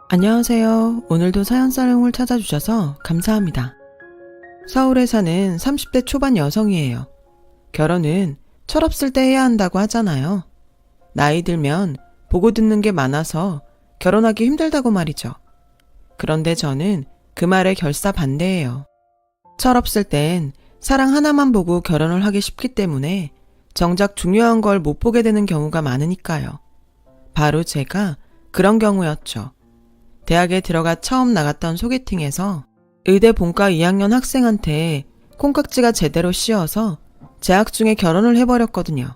안녕하세요. 오늘도 사연사롱을 찾아주셔서 감사합니다. 서울에 사는 30대 초반 여성이에요. 결혼은 철없을 때 해야 한다고 하잖아요. 나이 들면 보고 듣는 게 많아서 결혼하기 힘들다고 말이죠. 그런데 저는 그 말에 결사 반대예요. 철없을 땐 사랑 하나만 보고 결혼을 하기 쉽기 때문에 정작 중요한 걸 못 보게 되는 경우가 많으니까요. 바로 제가 그런 경우였죠. 대학에 들어가 처음 나갔던 소개팅에서 의대 본과 2학년 학생한테 콩깍지가 제대로 씌어서 재학 중에 결혼을 해버렸거든요.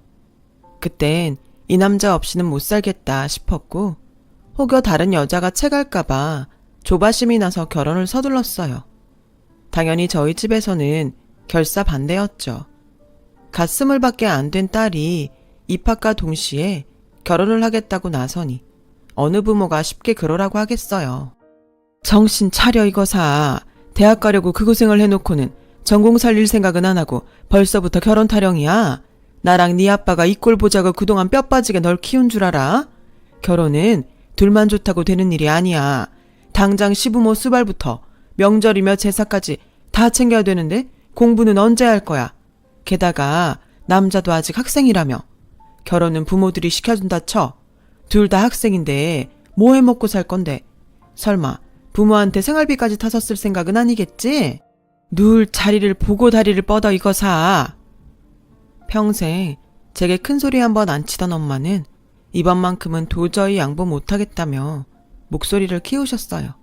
그땐 이 남자 없이는 못 살겠다 싶었고 혹여 다른 여자가 채갈까봐 조바심이 나서 결혼을 서둘렀어요. 당연히 저희 집에서는 결사 반대였죠. 갓 20밖에 안 된 딸이 입학과 동시에 결혼을 하겠다고 나서니 어느 부모가 쉽게 그러라고 하겠어요. 정신 차려 이거사. 대학 가려고 그 고생을 해놓고는 전공 살릴 생각은 안 하고 벌써부터 결혼 타령이야. 나랑 네 아빠가 이 꼴 보자고 그동안 뼈 빠지게 널 키운 줄 알아? 결혼은 둘만 좋다고 되는 일이 아니야. 당장 시부모 수발부터 명절이며 제사까지 다 챙겨야 되는데 공부는 언제 할 거야? 게다가 남자도 아직 학생이라며. 결혼은 부모들이 시켜준다 쳐. 둘 다 학생인데 뭐 해먹고 살 건데. 설마 부모한테 생활비까지 타서 쓸 생각은 아니겠지? 누울 자리를 보고 다리를 뻗어 이거사. 평생 제게 큰소리 한번 안 치던 엄마는 이번만큼은 도저히 양보 못하겠다며 목소리를 키우셨어요.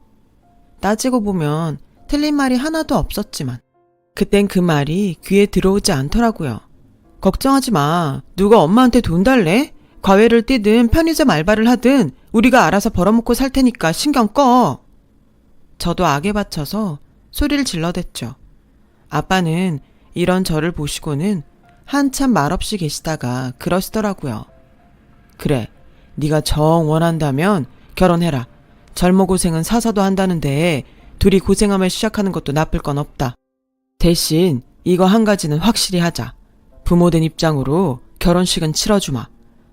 따지고 보면 틀린 말이 하나도 없었지만 그땐 그 말이 귀에 들어오지 않더라고요. 걱정하지 마. 누가 엄마한테 돈 달래? 과외를 뛰든 편의점 알바를 하든 우리가 알아서 벌어먹고 살 테니까 신경 꺼. 저도 악에 받쳐서 소리를 질러댔죠. 아빠는 이런 저를 보시고는 한참 말없이 계시다가 그러시더라고요. 그래, 네가 정 원한다면 결혼해라. 젊어 고생은 사서도 한다는데 둘이 고생하며 시작하는 것도 나쁠 건 없다. 대신 이거 한 가지는 확실히 하자. 부모된 입장으로 결혼식은 치러주마.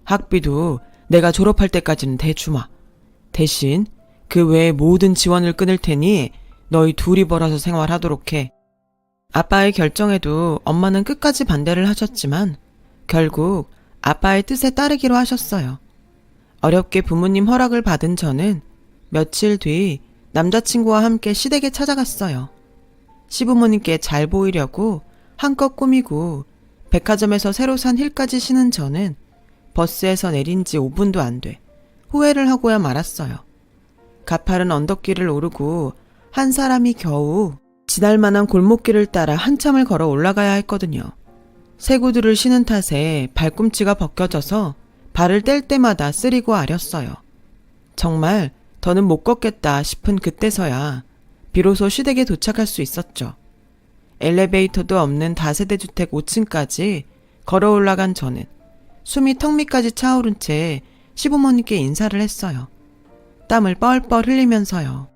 학비도 내가 졸업할 때까지는 대주마. 대신 그 외에 모든 지원을 끊을 테니 너희 둘이 벌어서 생활하도록 해. 아빠의 결정에도 엄마는 끝까지 반대를 하셨지만 결국 아빠의 뜻에 따르기로 하셨어요. 어렵게 부모님 허락을 받은 저는 며칠 뒤 남자친구와 함께 시댁에 찾아갔어요. 시부모님께 잘 보이려고 한껏 꾸미고 백화점에서 새로 산 힐까지 신은 저는 버스에서 내린 지 5분도 안 돼 후회를 하고야 말았어요. 가파른 언덕길을 오르고 한 사람이 겨우 지날 만한 골목길을 따라 한참을 걸어 올라가야 했거든요. 새 구두를 신은 탓에 발꿈치가 벗겨져서 발을 뗄 때마다 쓰리고 아렸어요. 정말 더는 못 걷겠다 싶은 그때서야 비로소 시댁에 도착할 수 있었죠. 엘리베이터도 없는 다세대 주택 5층까지 걸어 올라간 저는 숨이 턱 밑까지 차오른 채 시부모님께 인사를 했어요. 땀을 뻘뻘 흘리면서요.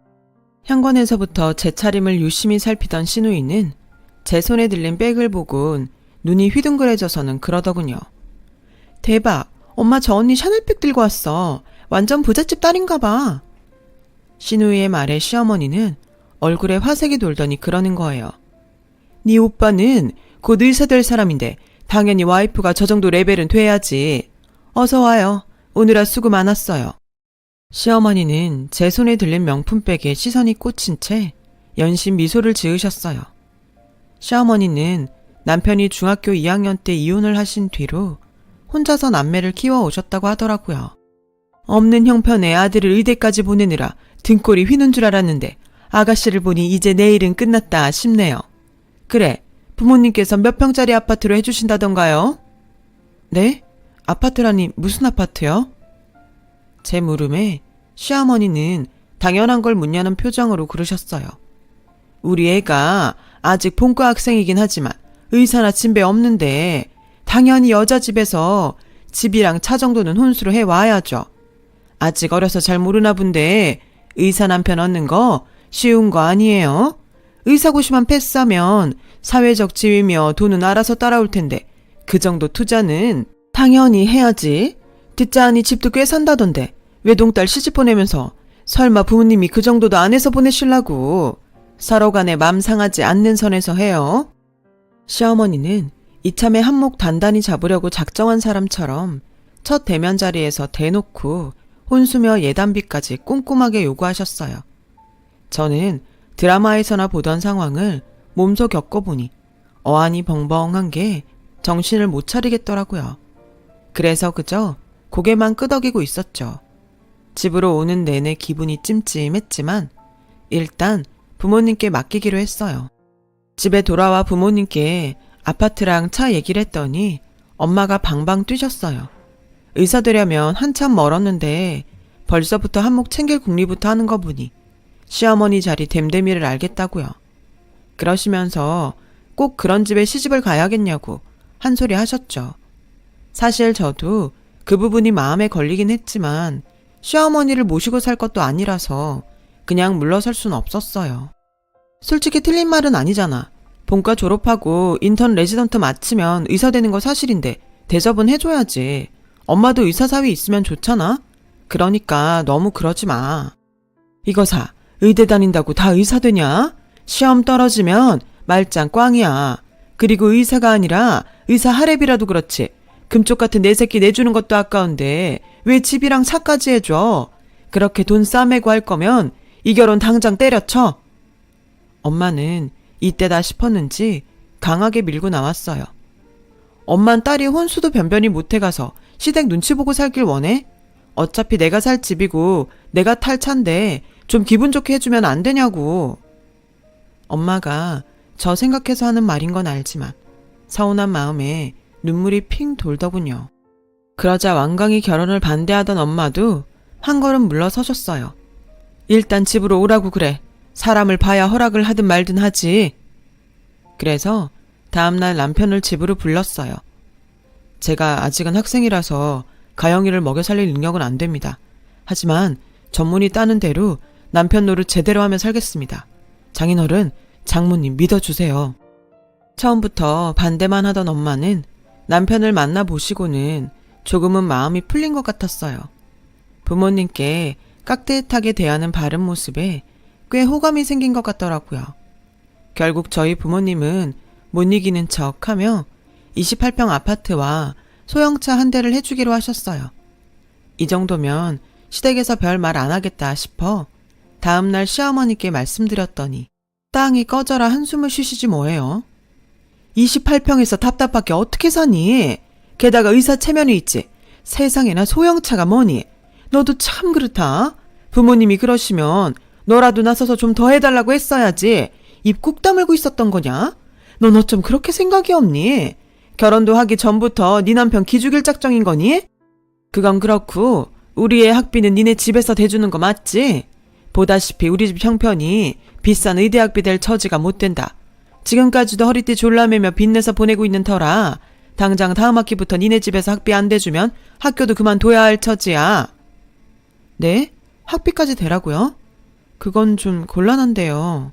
현관에서부터 제 차림을 유심히 살피던 시누이는 제 손에 들린 백을 보곤 눈이 휘둥그레져서는 그러더군요. 대박! 엄마 저 언니 샤넬백 들고 왔어. 완전 부잣집 딸인가 봐. 시누이의 말에 시어머니는 얼굴에 화색이 돌더니 그러는 거예요. 네 오빠는 곧 의사 될 사람인데 당연히 와이프가 저 정도 레벨은 돼야지. 어서 와요. 오늘아 수고 많았어요. 시어머니는 제 손에 들린 명품백에 시선이 꽂힌 채 연신 미소를 지으셨어요. 시어머니는 남편이 중학교 2학년 때 이혼을 하신 뒤로 혼자서 남매를 키워 오셨다고 하더라고요. 없는 형편에 아들을 의대까지 보내느라 등골이 휘는 줄 알았는데 아가씨를 보니 이제 내일은 끝났다 싶네요. 그래, 부모님께서 몇 평짜리 아파트로 해주신다던가요? 네? 아파트라니 무슨 아파트요? 제 물음에 시어머니는 당연한 걸 묻냐는 표정으로 그러셨어요. 우리 애가 아직 본과 학생이긴 하지만 의사나 진배 없는데 당연히 여자 집에서 집이랑 차 정도는 혼수로 해와야죠. 아직 어려서 잘 모르나 본데 의사 남편 얻는 거 쉬운 거 아니에요? 의사고시만 패스하면 사회적 지위며 돈은 알아서 따라올 텐데 그 정도 투자는 당연히 해야지. 듣자하니 집도 꽤 산다던데 외동딸 시집 보내면서 설마 부모님이 그 정도도 안 해서 보내실라고. 서로 간에 맘 상하지 않는 선에서 해요. 시어머니는 이참에 한몫 단단히 잡으려고 작정한 사람처럼 첫 대면 자리에서 대놓고 혼수며 예단비까지 꼼꼼하게 요구하셨어요. 저는 드라마에서나 보던 상황을 몸소 겪어보니 어안이 벙벙한 게 정신을 못 차리겠더라고요. 그래서 그저 고개만 끄덕이고 있었죠. 집으로 오는 내내 기분이 찜찜했지만 일단 부모님께 맡기기로 했어요. 집에 돌아와 부모님께 아파트랑 차 얘기를 했더니 엄마가 방방 뛰셨어요. 의사 되려면 한참 멀었는데 벌써부터 한몫 챙길 궁리부터 하는 거 보니 시어머니 자리 됨됨이를 알겠다고요. 그러시면서 꼭 그런 집에 시집을 가야겠냐고 한 소리 하셨죠. 사실 저도 그 부분이 마음에 걸리긴 했지만 시어머니를 모시고 살 것도 아니라서 그냥 물러설 순 없었어요. 솔직히 틀린 말은 아니잖아. 본과 졸업하고 인턴 레지던트 마치면 의사 되는 거 사실인데 대접은 해줘야지. 엄마도 의사 사위 있으면 좋잖아. 그러니까 너무 그러지 마. 이거 사. 의대 다닌다고 다 의사 되냐? 시험 떨어지면 말짱 꽝이야. 그리고 의사가 아니라 의사 하랩이라도 그렇지. 금쪽 같은 내 새끼 내주는 것도 아까운데 왜 집이랑 차까지 해줘? 그렇게 돈 싸매고 할 거면 이 결혼 당장 때려쳐. 엄마는 이때다 싶었는지 강하게 밀고 나왔어요. 엄만 딸이 혼수도 변변히 못해가서 시댁 눈치 보고 살길 원해? 어차피 내가 살 집이고 내가 탈 차인데 좀 기분 좋게 해주면 안 되냐고. 엄마가 저 생각해서 하는 말인 건 알지만 서운한 마음에 눈물이 핑 돌더군요. 그러자 완강히 결혼을 반대하던 엄마도 한 걸음 물러서셨어요. 일단 집으로 오라고 그래. 사람을 봐야 허락을 하든 말든 하지. 그래서 다음날 남편을 집으로 불렀어요. 제가 아직은 학생이라서 가영이를 먹여 살릴 능력은 안 됩니다. 하지만 전문의 따는 대로 남편 노릇 제대로 하며 살겠습니다. 장인어른, 장모님 믿어주세요. 처음부터 반대만 하던 엄마는 남편을 만나보시고는 조금은 마음이 풀린 것 같았어요. 부모님께 깍듯하게 대하는 바른 모습에 꽤 호감이 생긴 것 같더라고요. 결국 저희 부모님은 못 이기는 척하며 28평 아파트와 소형차 한 대를 해주기로 하셨어요. 이 정도면 시댁에서 별 말 안 하겠다 싶어 다음날 시어머니께 말씀드렸더니 땅이 꺼져라 한숨을 쉬시지 뭐예요. 28평에서 답답하게 어떻게 사니? 게다가 의사 체면이 있지. 세상에나 소형차가 뭐니? 너도 참 그렇다. 부모님이 그러시면 너라도 나서서 좀 더 해달라고 했어야지. 입 꾹 다물고 있었던 거냐? 넌 어쩜 그렇게 생각이 없니? 결혼도 하기 전부터 네 남편 기죽일 작정인 거니? 그건 그렇고 우리 애 학비는 니네 집에서 대주는 거 맞지? 보다시피 우리 집 형편이 비싼 의대학비 될 처지가 못 된다. 지금까지도 허리띠 졸라매며 빚내서 보내고 있는 터라 당장 다음 학기부터 니네 집에서 학비 안 대주면 학교도 그만둬야 할 처지야. 네? 학비까지 대라고요? 그건 좀 곤란한데요.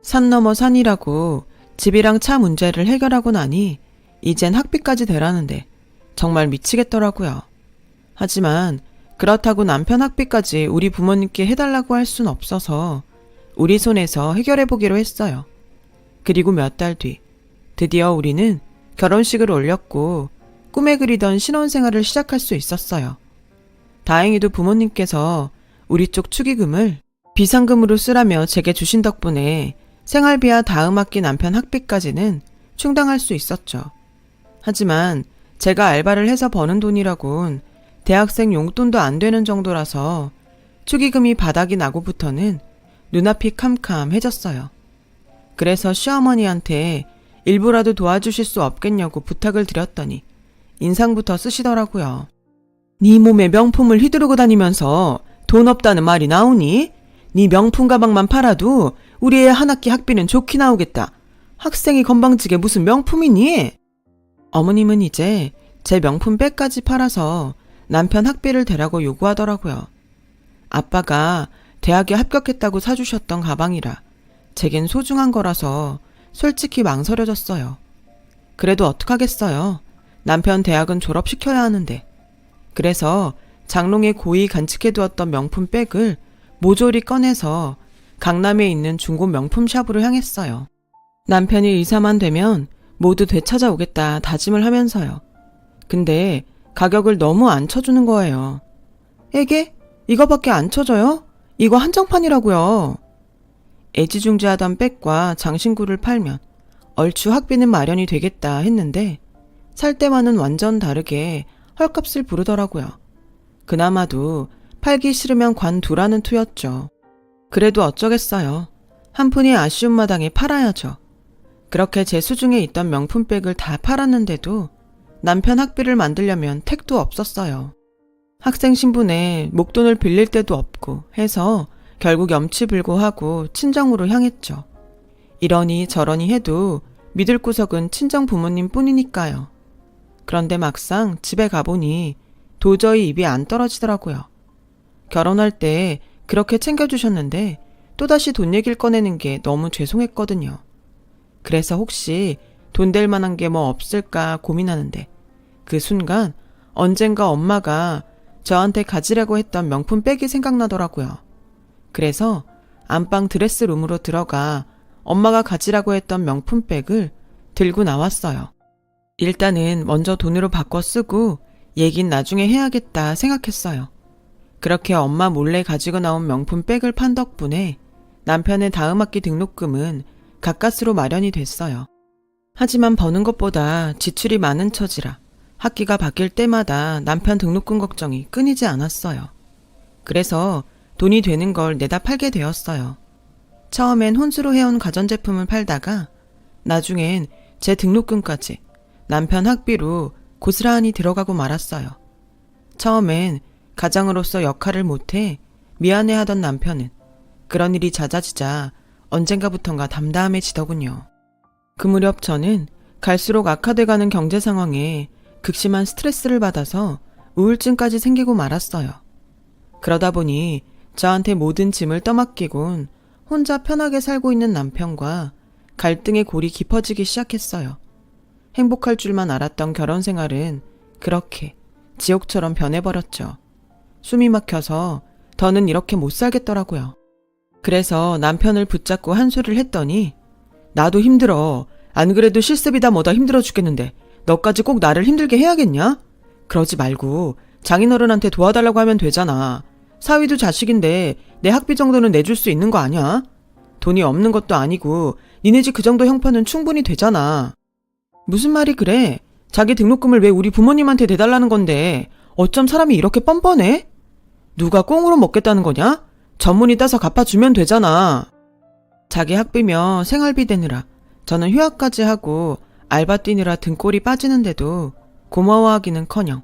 산 넘어 산이라고 집이랑 차 문제를 해결하고 나니 이젠 학비까지 대라는데 정말 미치겠더라고요. 하지만 그렇다고 남편 학비까지 우리 부모님께 해달라고 할 순 없어서 우리 손에서 해결해보기로 했어요. 그리고 몇 달 뒤 드디어 우리는 결혼식을 올렸고 꿈에 그리던 신혼생활을 시작할 수 있었어요. 다행히도 부모님께서 우리 쪽 축의금을 비상금으로 쓰라며 제게 주신 덕분에 생활비와 다음 학기 남편 학비까지는 충당할 수 있었죠. 하지만 제가 알바를 해서 버는 돈이라곤 대학생 용돈도 안 되는 정도라서 축의금이 바닥이 나고부터는 눈앞이 캄캄해졌어요. 그래서 시어머니한테 일부라도 도와주실 수 없겠냐고 부탁을 드렸더니 인상부터 쓰시더라고요. 네 몸에 명품을 휘두르고 다니면서 돈 없다는 말이 나오니? 네 명품 가방만 팔아도 우리 애 한 학기 학비는 좋게 나오겠다. 학생이 건방지게 무슨 명품이니? 어머님은 이제 제 명품 백까지 팔아서 남편 학비를 대라고 요구하더라고요. 아빠가 대학에 합격했다고 사주셨던 가방이라 제겐 소중한 거라서 솔직히 망설여졌어요. 그래도 어떡하겠어요. 남편 대학은 졸업시켜야 하는데. 그래서 장롱에 고이 간직해두었던 명품 백을 모조리 꺼내서 강남에 있는 중고 명품 샵으로 향했어요. 남편이 의사만 되면 모두 되찾아오겠다 다짐을 하면서요. 근데 가격을 너무 안 쳐주는 거예요. 에게? 이거밖에 안 쳐줘요? 이거 한정판이라고요. 애지중지하던 백과 장신구를 팔면 얼추 학비는 마련이 되겠다 했는데 살 때와는 완전 다르게 헐값을 부르더라고요. 그나마도 팔기 싫으면 관두라는 투였죠. 그래도 어쩌겠어요. 한 푼이 아쉬운 마당에 팔아야죠. 그렇게 제 수중에 있던 명품백을 다 팔았는데도 남편 학비를 만들려면 택도 없었어요. 학생 신분에 목돈을 빌릴 데도 없고 해서 결국 염치불고하고 친정으로 향했죠. 이러니 저러니 해도 믿을 구석은 친정 부모님 뿐이니까요. 그런데 막상 집에 가보니 도저히 입이 안 떨어지더라고요. 결혼할 때 그렇게 챙겨주셨는데 또다시 돈 얘기를 꺼내는 게 너무 죄송했거든요. 그래서 혹시 돈 될 만한 게 뭐 없을까 고민하는데 그 순간 언젠가 엄마가 저한테 가지라고 했던 명품 백이 생각나더라고요. 그래서 안방 드레스룸으로 들어가 엄마가 가지라고 했던 명품 백을 들고 나왔어요. 일단은 먼저 돈으로 바꿔 쓰고 얘긴 나중에 해야겠다 생각했어요. 그렇게 엄마 몰래 가지고 나온 명품 백을 판 덕분에 남편의 다음 학기 등록금은 가까스로 마련이 됐어요. 하지만 버는 것보다 지출이 많은 처지라 학기가 바뀔 때마다 남편 등록금 걱정이 끊이지 않았어요. 그래서 돈이 되는 걸 내다 팔게 되었어요. 처음엔 혼수로 해온 가전제품을 팔다가 나중엔 제 등록금까지 남편 학비로 고스란히 들어가고 말았어요. 처음엔 가장으로서 역할을 못해 미안해하던 남편은 그런 일이 잦아지자 언젠가부턴가 담담해지더군요. 그 무렵 저는 갈수록 악화돼가는 경제 상황에 극심한 스트레스를 받아서 우울증까지 생기고 말았어요. 그러다 보니 저한테 모든 짐을 떠맡기곤 혼자 편하게 살고 있는 남편과 갈등의 골이 깊어지기 시작했어요. 행복할 줄만 알았던 결혼 생활은 그렇게 지옥처럼 변해버렸죠. 숨이 막혀서 더는 이렇게 못 살겠더라고요. 그래서 남편을 붙잡고 한 소리를 했더니 나도 힘들어. 안 그래도 실습이다 뭐다 힘들어 죽겠는데 너까지 꼭 나를 힘들게 해야겠냐? 그러지 말고 장인어른한테 도와달라고 하면 되잖아. 사위도 자식인데 내 학비 정도는 내줄 수 있는 거 아니야? 돈이 없는 것도 아니고 니네 집 그 정도 형편은 충분히 되잖아. 무슨 말이 그래? 자기 등록금을 왜 우리 부모님한테 내달라는 건데 어쩜 사람이 이렇게 뻔뻔해? 누가 꽁으로 먹겠다는 거냐? 전문의 따서 갚아주면 되잖아. 자기 학비며 생활비 대느라 저는 휴학까지 하고 알바 뛰느라 등골이 빠지는데도 고마워하기는커녕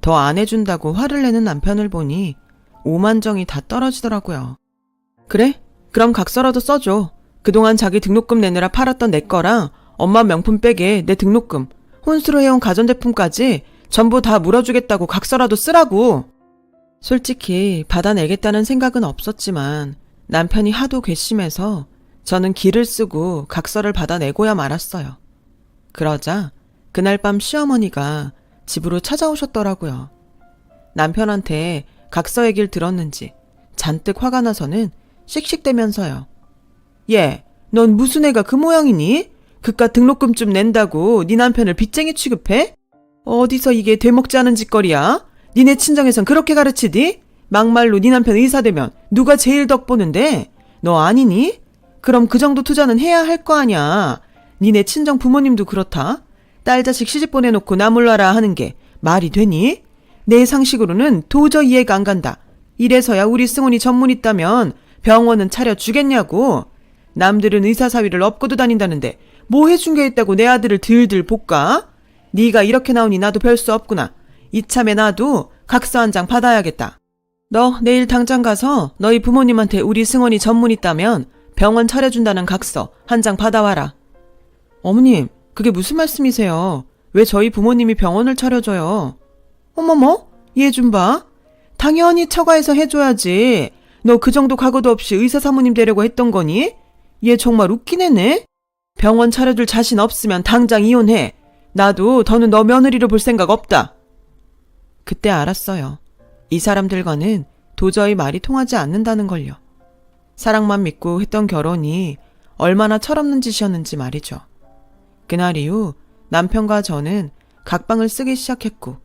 더 안 해준다고 화를 내는 남편을 보니 오만정이 다 떨어지더라고요. 그래? 그럼 각서라도 써줘. 그동안 자기 등록금 내느라 팔았던 내 거랑 엄마 명품백에 내 등록금, 혼수로 해온 가전제품까지 전부 다 물어주겠다고 각서라도 쓰라고. 솔직히 받아내겠다는 생각은 없었지만 남편이 하도 괘씸해서 저는 기를 쓰고 각서를 받아내고야 말았어요. 그러자 그날 밤 시어머니가 집으로 찾아오셨더라고요. 남편한테 각서 얘기를 들었는지 잔뜩 화가 나서는 씩씩대면서요. 얘, 넌 무슨 애가 그 모양이니? 그깟 등록금 좀 낸다고 네 남편을 빚쟁이 취급해? 어디서 이게 되먹지 않은 짓거리야? 니네 친정에선 그렇게 가르치디? 막말로 네 남편 의사 되면 누가 제일 덕보는데? 너 아니니? 그럼 그 정도 투자는 해야 할 거 아냐. 니네 친정 부모님도 그렇다. 딸 자식 시집 보내놓고 나 몰라라 하는 게 말이 되니? 내 상식으로는 도저히 이해가 안 간다. 이래서야 우리 승훈이 전문 있다면 병원은 차려주겠냐고. 남들은 의사 사위를 업고도 다닌다는데 뭐 해준 게 있다고 내 아들을 들들 볶아? 네가 이렇게 나오니 나도 별 수 없구나. 이참에 나도 각서 한 장 받아야겠다. 너 내일 당장 가서 너희 부모님한테 우리 승원이 전문 있다면 병원 차려준다는 각서 한 장 받아와라. 어머님, 그게 무슨 말씀이세요? 왜 저희 부모님이 병원을 차려줘요? 어머머, 얘 좀 봐. 당연히 처가에서 해줘야지. 너 그 정도 각오도 없이 의사 사모님 되려고 했던 거니? 얘 정말 웃긴 애네. 병원 차려줄 자신 없으면 당장 이혼해. 나도 더는 너 며느리로 볼 생각 없다. 그때 알았어요. 이 사람들과는 도저히 말이 통하지 않는다는 걸요. 사랑만 믿고 했던 결혼이 얼마나 철없는 짓이었는지 말이죠. 그날 이후 남편과 저는 각방을 쓰기 시작했고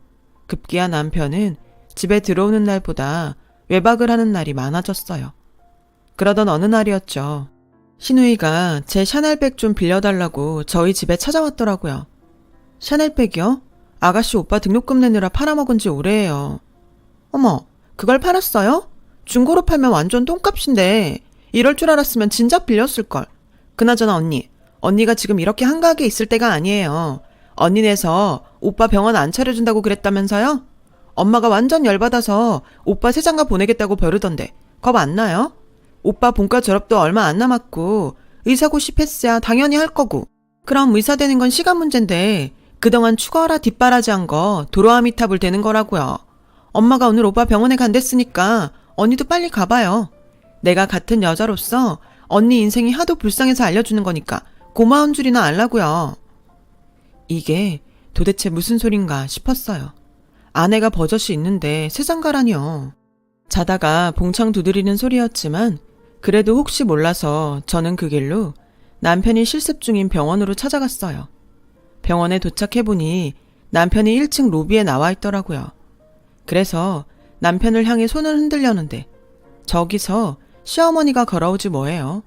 급기야 남편은 집에 들어오는 날보다 외박을 하는 날이 많아졌어요. 그러던 어느 날이었죠. 신우이가 제 샤넬백 좀 빌려달라고 저희 집에 찾아왔더라고요. 샤넬백이요? 아가씨 오빠 등록금 내느라 팔아먹은 지 오래예요. 어머, 그걸 팔았어요? 중고로 팔면 완전 똥값인데 이럴 줄 알았으면 진작 빌렸을걸. 그나저나 언니가 지금 이렇게 한가하게 있을 때가 아니에요. 언니네서 오빠 병원 안 차려준다고 그랬다면서요? 엄마가 완전 열받아서 오빠 새장가 보내겠다고 벼르던데 겁 안 나요? 오빠 본과 졸업도 얼마 안 남았고 의사고시 패스야 당연히 할 거고. 그럼 의사 되는 건 시간 문제인데 그동안 추가하라 뒷바라지한 거 도로아미탑을 되는 거라고요. 엄마가 오늘 오빠 병원에 간댔으니까 언니도 빨리 가봐요. 내가 같은 여자로서 언니 인생이 하도 불쌍해서 알려주는 거니까 고마운 줄이나 알라고요. 이게 도대체 무슨 소린가 싶었어요. 아내가 버젓이 있는데 세상가라니요. 자다가 봉창 두드리는 소리였지만 그래도 혹시 몰라서 저는 그 길로 남편이 실습 중인 병원으로 찾아갔어요. 병원에 도착해보니 남편이 1층 로비에 나와 있더라고요. 그래서 남편을 향해 손을 흔들려는데 저기서 시어머니가 걸어오지 뭐예요.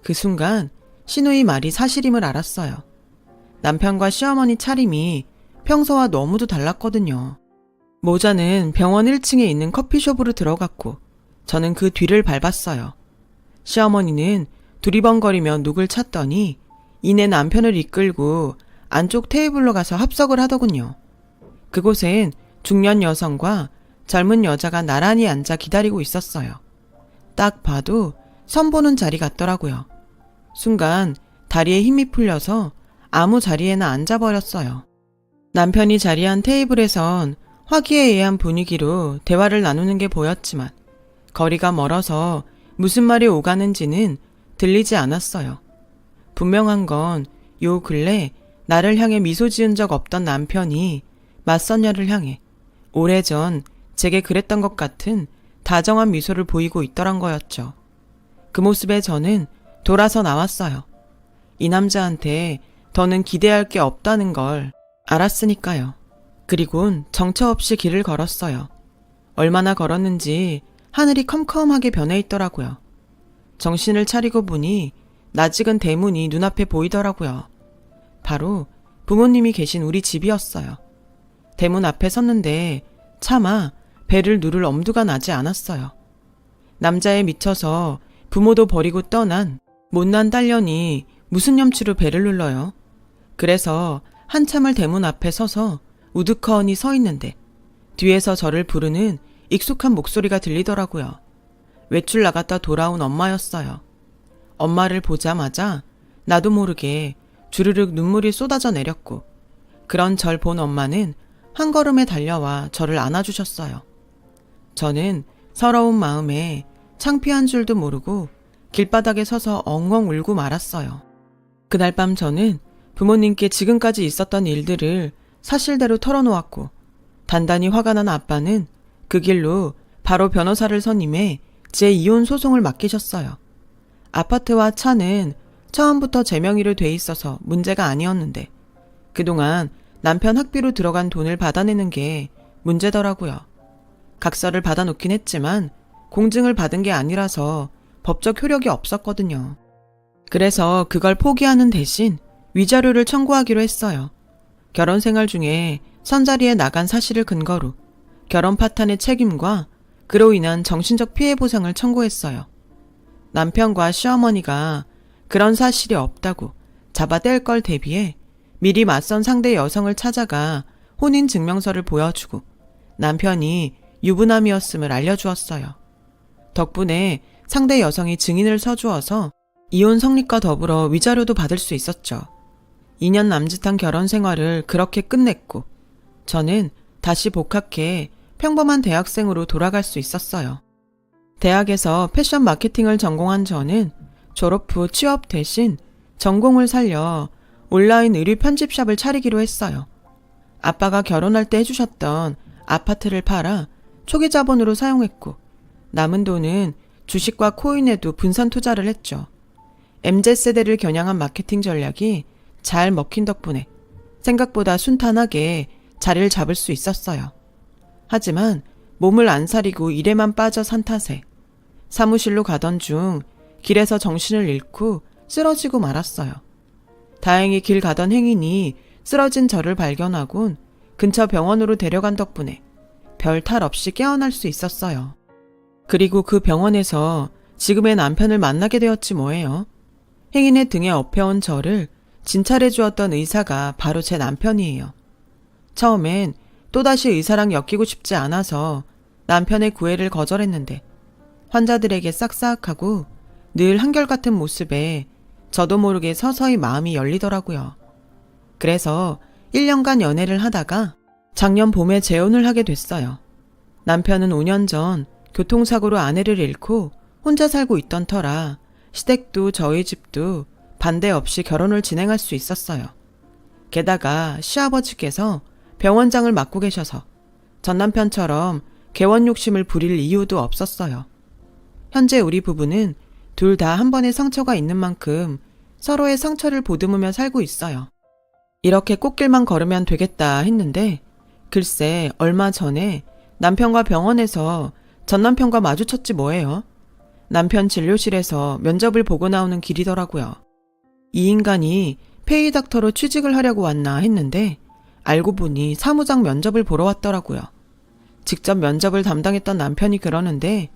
그 순간 신우이 말이 사실임을 알았어요. 남편과 시어머니 차림이 평소와 너무도 달랐거든요. 모자는 병원 1층에 있는 커피숍으로 들어갔고 저는 그 뒤를 밟았어요. 시어머니는 두리번거리며 눅을 찾더니 이내 남편을 이끌고 안쪽 테이블로 가서 합석을 하더군요. 그곳엔 중년 여성과 젊은 여자가 나란히 앉아 기다리고 있었어요. 딱 봐도 선보는 자리 같더라고요. 순간 다리에 힘이 풀려서 아무 자리에나 앉아버렸어요. 남편이 자리한 테이블에선 화기애애한 분위기로 대화를 나누는 게 보였지만 거리가 멀어서 무슨 말이 오가는지는 들리지 않았어요. 분명한 건 요 근래 나를 향해 미소 지은 적 없던 남편이 맞선녀를 향해 오래전 제게 그랬던 것 같은 다정한 미소를 보이고 있더란 거였죠. 그 모습에 저는 돌아서 나왔어요. 이 남자한테 더는 기대할 게 없다는 걸 알았으니까요. 그리곤 정처 없이 길을 걸었어요. 얼마나 걸었는지 하늘이 컴컴하게 변해 있더라고요. 정신을 차리고 보니 낯익은 대문이 눈앞에 보이더라고요. 바로 부모님이 계신 우리 집이었어요. 대문 앞에 섰는데 차마 배를 누를 엄두가 나지 않았어요. 남자에 미쳐서 부모도 버리고 떠난 못난 딸년이 무슨 염치로 배를 눌러요. 그래서 한참을 대문 앞에 서서 우두커니 서 있는데 뒤에서 저를 부르는 익숙한 목소리가 들리더라고요. 외출 나갔다 돌아온 엄마였어요. 엄마를 보자마자 나도 모르게 주르륵 눈물이 쏟아져 내렸고 그런 절 본 엄마는 한 걸음에 달려와 저를 안아주셨어요. 저는 서러운 마음에 창피한 줄도 모르고 길바닥에 서서 엉엉 울고 말았어요. 그날 밤 저는 부모님께 지금까지 있었던 일들을 사실대로 털어놓았고 단단히 화가 난 아빠는 그 길로 바로 변호사를 선임해 제 이혼 소송을 맡기셨어요. 아파트와 차는 처음부터 제 명의로 돼 있어서 문제가 아니었는데 그동안 남편 학비로 들어간 돈을 받아내는 게 문제더라고요. 각서를 받아놓긴 했지만 공증을 받은 게 아니라서 법적 효력이 없었거든요. 그래서 그걸 포기하는 대신 위자료를 청구하기로 했어요. 결혼 생활 중에 선자리에 나간 사실을 근거로 결혼 파탄의 책임과 그로 인한 정신적 피해 보상을 청구했어요. 남편과 시어머니가 그런 사실이 없다고 잡아댈 걸 대비해 미리 맞선 상대 여성을 찾아가 혼인증명서를 보여주고 남편이 유부남이었음을 알려주었어요. 덕분에 상대 여성이 증인을 서주어서 이혼 성립과 더불어 위자료도 받을 수 있었죠. 2년 남짓한 결혼 생활을 그렇게 끝냈고 저는 다시 복학해 평범한 대학생으로 돌아갈 수 있었어요. 대학에서 패션 마케팅을 전공한 저는 졸업 후 취업 대신 전공을 살려 온라인 의류 편집샵을 차리기로 했어요. 아빠가 결혼할 때 해주셨던 아파트를 팔아 초기 자본으로 사용했고 남은 돈은 주식과 코인에도 분산 투자를 했죠. MZ세대를 겨냥한 마케팅 전략이 잘 먹힌 덕분에 생각보다 순탄하게 자리를 잡을 수 있었어요. 하지만 몸을 안 사리고 일에만 빠져 산 탓에 사무실로 가던 중 길에서 정신을 잃고 쓰러지고 말았어요. 다행히 길 가던 행인이 쓰러진 저를 발견하곤 근처 병원으로 데려간 덕분에 별 탈 없이 깨어날 수 있었어요. 그리고 그 병원에서 지금의 남편을 만나게 되었지 뭐예요. 행인의 등에 업혀온 저를 진찰해 주었던 의사가 바로 제 남편이에요. 처음엔 또다시 의사랑 엮이고 싶지 않아서 남편의 구애를 거절했는데 환자들에게 싹싹하고 늘 한결같은 모습에 저도 모르게 서서히 마음이 열리더라고요. 그래서 1년간 연애를 하다가 작년 봄에 재혼을 하게 됐어요. 남편은 5년 전 교통사고로 아내를 잃고 혼자 살고 있던 터라 시댁도 저희 집도 반대 없이 결혼을 진행할 수 있었어요. 게다가 시아버지께서 병원장을 맡고 계셔서 전 남편처럼 개원 욕심을 부릴 이유도 없었어요. 현재 우리 부부는 둘 다 한 번의 상처가 있는 만큼 서로의 상처를 보듬으며 살고 있어요. 이렇게 꽃길만 걸으면 되겠다 했는데 글쎄 얼마 전에 남편과 병원에서 전 남편과 마주쳤지 뭐예요. 남편 진료실에서 면접을 보고 나오는 길이더라고요. 이 인간이 페이닥터로 취직을 하려고 왔나 했는데 알고 보니 사무장 면접을 보러 왔더라고요. 직접 면접을 담당했던 남편이 그러는데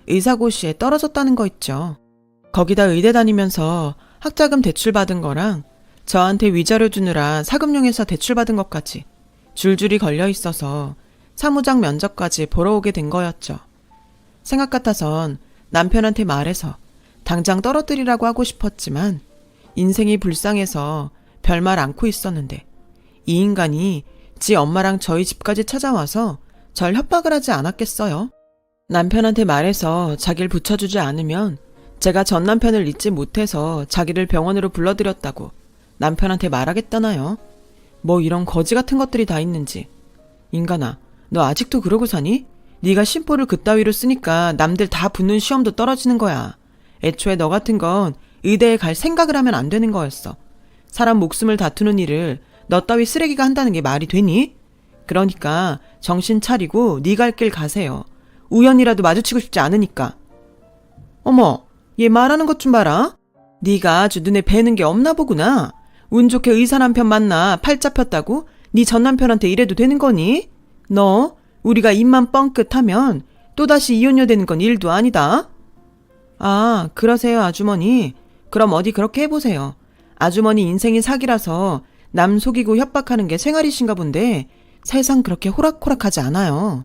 의사고시에 떨어졌다는 거 있죠. 거기다 의대 다니면서 학자금 대출받은 거랑 저한테 위자료 주느라 사금융회사 대출받은 것까지 줄줄이 걸려 있어서 사무장 면접까지 보러 오게 된 거였죠. 생각 같아선 남편한테 말해서 당장 떨어뜨리라고 하고 싶었지만 인생이 불쌍해서 별말 않고 있었는데 이 인간이 지 엄마랑 저희 집까지 찾아와서 절 협박을 하지 않았겠어요? 남편한테 말해서 자기를 붙여주지 않으면 제가 전 남편을 잊지 못해서 자기를 병원으로 불러들였다고 남편한테 말하겠다나요? 뭐 이런 거지 같은 것들이 다 있는지. 인간아, 너 아직도 그러고 사니? 네가 심보를 그따위로 쓰니까 남들 다 붙는 시험도 떨어지는 거야. 애초에 너 같은 건 의대에 갈 생각을 하면 안 되는 거였어. 사람 목숨을 다투는 일을 너 따위 쓰레기가 한다는 게 말이 되니? 그러니까 정신 차리고 네 갈 길 가세요. 우연이라도 마주치고 싶지 않으니까. 어머, 얘 말하는 것 좀 봐라. 네가 아주 눈에 뵈는 게 없나 보구나. 운 좋게 의사 남편 만나 팔 잡혔다고 네 전 남편한테 이래도 되는 거니? 너 우리가 입만 뻥끗하면 또다시 이혼녀 되는 건 일도 아니다. 아, 그러세요 아주머니. 그럼 어디 그렇게 해보세요. 아주머니 인생이 사기라서 남 속이고 협박하는 게 생활이신가 본데 세상 그렇게 호락호락하지 않아요.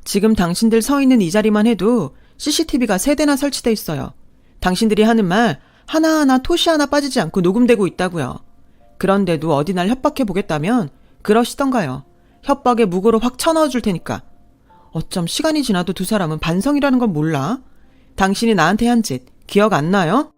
지금 당신들 서 있는 이 자리만 해도 CCTV가 3대나 설치돼 있어요. 당신들이 하는 말 하나하나 토시 하나 빠지지 않고 녹음되고 있다고요. 그런데도 어디 날 협박해 보겠다면 그러시던가요. 협박에 무고로 확 쳐넣어줄 테니까. 어쩜 시간이 지나도 두 사람은 반성이라는 걸 몰라? 당신이 나한테 한 짓 기억 안 나요?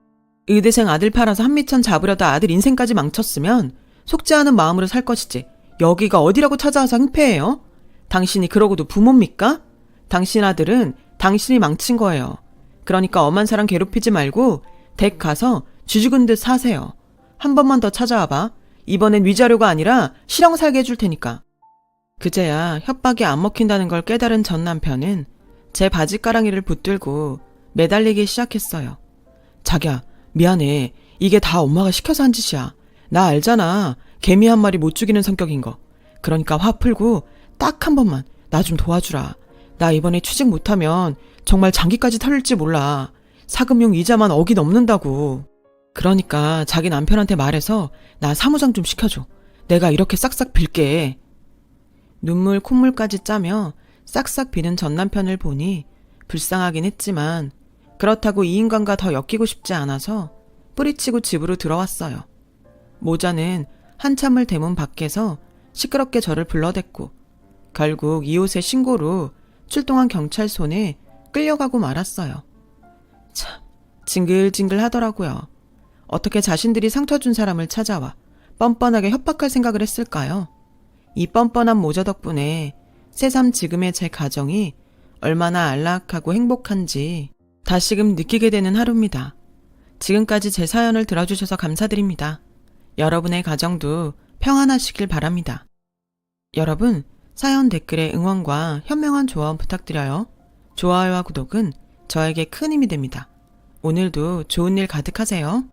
의대생 아들 팔아서 한미천 잡으려다 아들 인생까지 망쳤으면 속지 않은 마음으로 살 것이지 여기가 어디라고 찾아와서 행패해요? 당신이 그러고도 부모입니까? 당신 아들은 당신이 망친 거예요. 그러니까 엄한 사람 괴롭히지 말고 댁 가서 쥐죽은 듯 사세요. 한 번만 더 찾아와봐. 이번엔 위자료가 아니라 실형 살게 해줄 테니까. 그제야 협박이 안 먹힌다는 걸 깨달은 전 남편은 제 바지가랑이를 붙들고 매달리기 시작했어요. 자기야, 미안해. 이게 다 엄마가 시켜서 한 짓이야. 나 알잖아. 개미 한 마리 못 죽이는 성격인 거. 그러니까 화 풀고 딱 한 번만 나 좀 도와주라. 나 이번에 취직 못하면 정말 장기까지 털릴지 몰라. 사금융 이자만 억이 넘는다고. 그러니까 자기 남편한테 말해서 나 사무장 좀 시켜줘. 내가 이렇게 싹싹 빌게. 눈물 콧물까지 짜며 싹싹 비는 전 남편을 보니 불쌍하긴 했지만 그렇다고 이 인간과 더 엮이고 싶지 않아서 뿌리치고 집으로 들어왔어요. 모자는 한참을 대문 밖에서 시끄럽게 저를 불러댔고 결국 이웃의 신고로 출동한 경찰 손에 끌려가고 말았어요. 참, 징글징글 하더라고요. 어떻게 자신들이 상처 준 사람을 찾아와 뻔뻔하게 협박할 생각을 했을까요? 이 뻔뻔한 모자 덕분에 새삼 지금의 제 가정이 얼마나 안락하고 행복한지 다시금 느끼게 되는 하루입니다. 지금까지 제 사연을 들어주셔서 감사드립니다. 여러분의 가정도 평안하시길 바랍니다. 여러분, 사연 댓글에 응원과 현명한 조언 부탁드려요. 좋아요와 구독은 저에게 큰 힘이 됩니다. 오늘도 좋은 일 가득하세요.